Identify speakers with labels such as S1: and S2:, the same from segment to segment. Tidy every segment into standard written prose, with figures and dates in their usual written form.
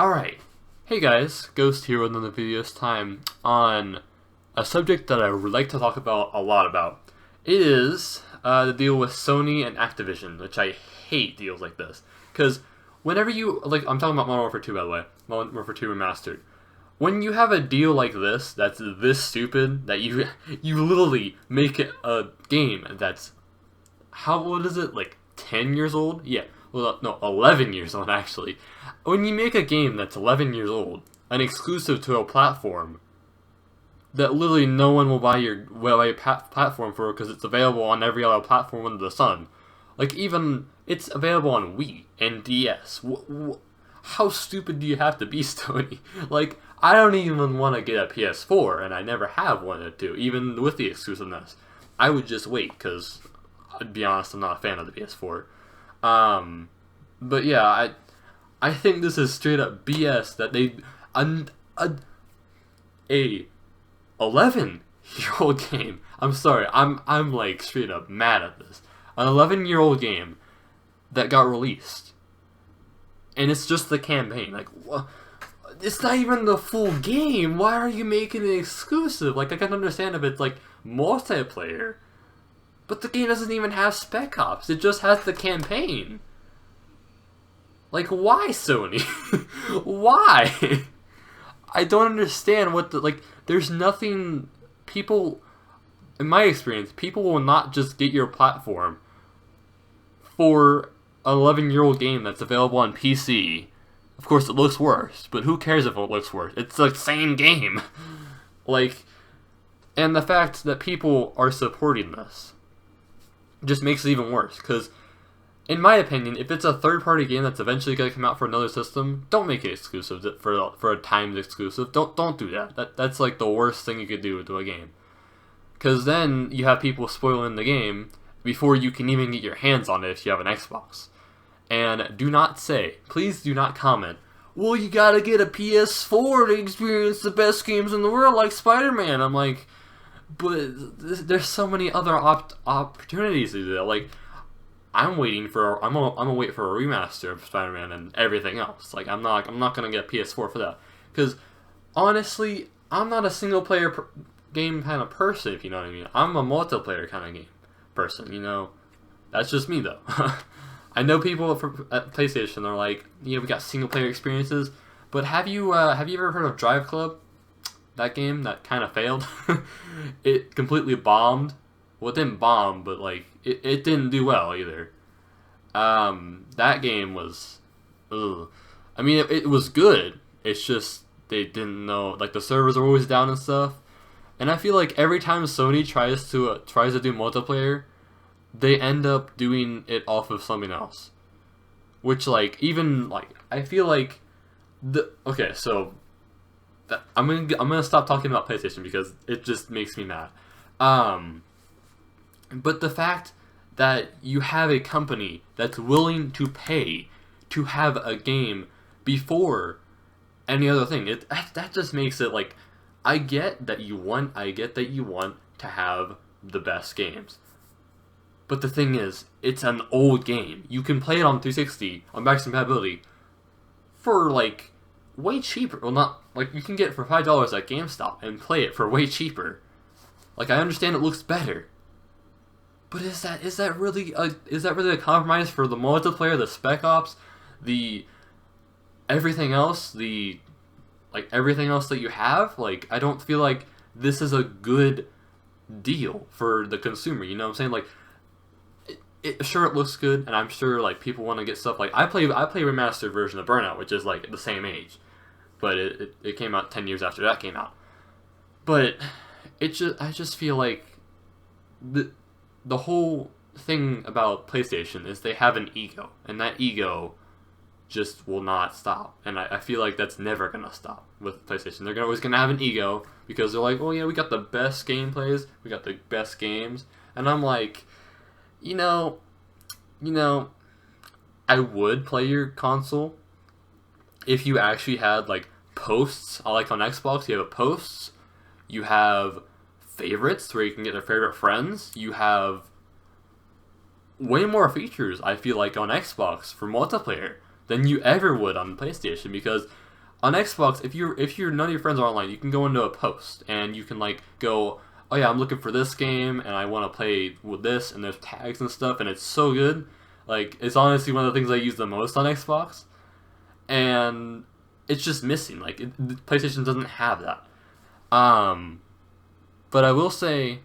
S1: Alright, hey guys, Ghost here with another video this time on a subject that I would like to talk about a lot about. It is the deal with Sony and Activision, which I hate deals like this. Because whenever you, I'm talking about Modern Warfare 2 by the way, Modern Warfare 2 Remastered. When you have a deal like this, that's this stupid, that you literally make it a game that's, what is it, like 10 years old? Yeah. Well, no, 11 years old, actually. When you make a game that's 11 years old, an exclusive to a platform, that literally no one will buy your platform for because it's available on every other platform under the sun. Like, even, it's available on Wii and DS. How stupid do you have to be, Sony? Like, I don't even want to get a PS4, and I never have wanted to, even with the exclusiveness. I would just wait, because, to be honest, I'm not a fan of the PS4. But yeah, I think this is straight up BS that they a 11-year-old game. I'm sorry, I'm like straight up mad at this. An 11-year-old game that got released, and it's just the campaign. Like, what? It's not even the full game. Why are you making it exclusive? Like, I can understand if it's like multiplayer, but the game doesn't even have Spec Ops. It just has the campaign. Like, why, Sony? Why? I don't understand what there's nothing, people, in my experience, people will not just get your platform for an 11-year-old game that's available on PC. Of course, it looks worse, but who cares if it looks worse? It's the same game. Like, and the fact that people are supporting this just makes it even worse, because in my opinion, if it's a third-party game that's eventually going to come out for another system, don't make it exclusive for a timed exclusive. Don't do that. That's like the worst thing you could do to a game, because then you have people spoiling the game before you can even get your hands on it if you have an Xbox. And do not say, please do not comment, well, you gotta get a PS4 to experience the best games in the world like Spider-Man. I'm like, but there's so many other opportunities to do that. Like, I'm gonna wait for a remaster of Spider-Man and everything else. Like, I'm not gonna get a PS4 for that, because honestly, I'm not a single player game kind of person, if you know what I mean. I'm a multiplayer kind of game person. You know, that's just me though. I know people at PlayStation are like, we got single player experiences, but have you ever heard of Drive Club? That game that kind of failed. It completely bombed. Well, it didn't bomb, but like it didn't do well either. That game was, ugh. I mean, it was good. It's just they didn't know, like, the servers are always down and stuff. And I feel like every time Sony tries to do multiplayer, they end up doing it off of something else. Which, like, even like, I feel like okay, so I'm gonna stop talking about PlayStation because it just makes me mad. But the fact that you have a company that's willing to pay to have a game before any other thing, that just makes it like, I get that you want to have the best games. But the thing is, it's an old game. You can play it on 360 on backwards compatibility for like way cheaper. Well, not like, you can get it for $5 at GameStop and play it for way cheaper. Like, I understand it looks better, but is that really a compromise for the multiplayer, the Spec Ops, the everything else, everything else that you have? Like, I don't feel like this is a good deal for the consumer. You know what I'm saying? Like, sure, it looks good, and I'm sure like people want to get stuff. Like, I play remastered version of Burnout, which is like the same age, but it came out 10 years after that came out. But I just feel like the whole thing about PlayStation is they have an ego, and that ego just will not stop. And I feel like that's never gonna stop with PlayStation. They're always gonna have an ego because they're like, oh yeah, we got the best gameplays, we got the best games, and I'm like, you know, I would play your console if you actually had like posts. Like on Xbox, you have posts, you have favorites where you can get their favorite friends, you have way more features, I feel like, on Xbox for multiplayer than you ever would on PlayStation, because On Xbox, if you're none of your friends are online, you can go into a post and you can like go, oh yeah, I'm looking for this game and I want to play with this, and there's tags and stuff, and it's so good. Like, it's honestly one of the things I use the most on Xbox, and it's just missing. Like, PlayStation doesn't have that. But I will say,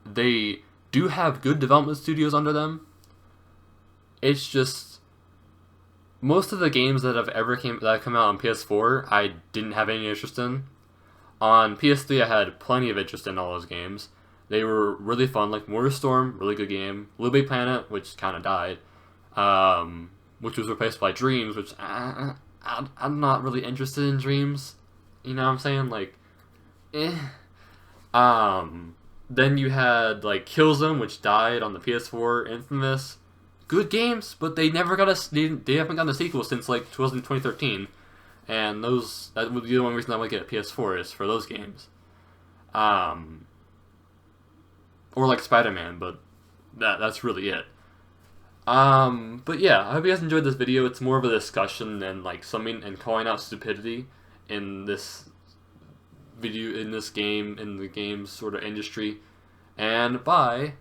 S1: they do have good development studios under them. It's just most of the games that have come out on PS4, I didn't have any interest in. On PS3, I had plenty of interest in all those games. They were really fun, like Motorstorm, really good game. Little Big Planet, which kind of died, which was replaced by Dreams, which I'm not really interested in Dreams. You know what I'm saying? Like, eh. Then you had like Killzone, which died on the PS4. Infamous, good games, but they never got they haven't gotten a sequel since like 2013, and that was the only reason I would get a PS4 is for those games. Or like Spider-Man, but that's really it. But yeah, I hope you guys enjoyed this video. It's more of a discussion than like summing and calling out stupidity in this video, in this game, in the games sort of industry. And bye.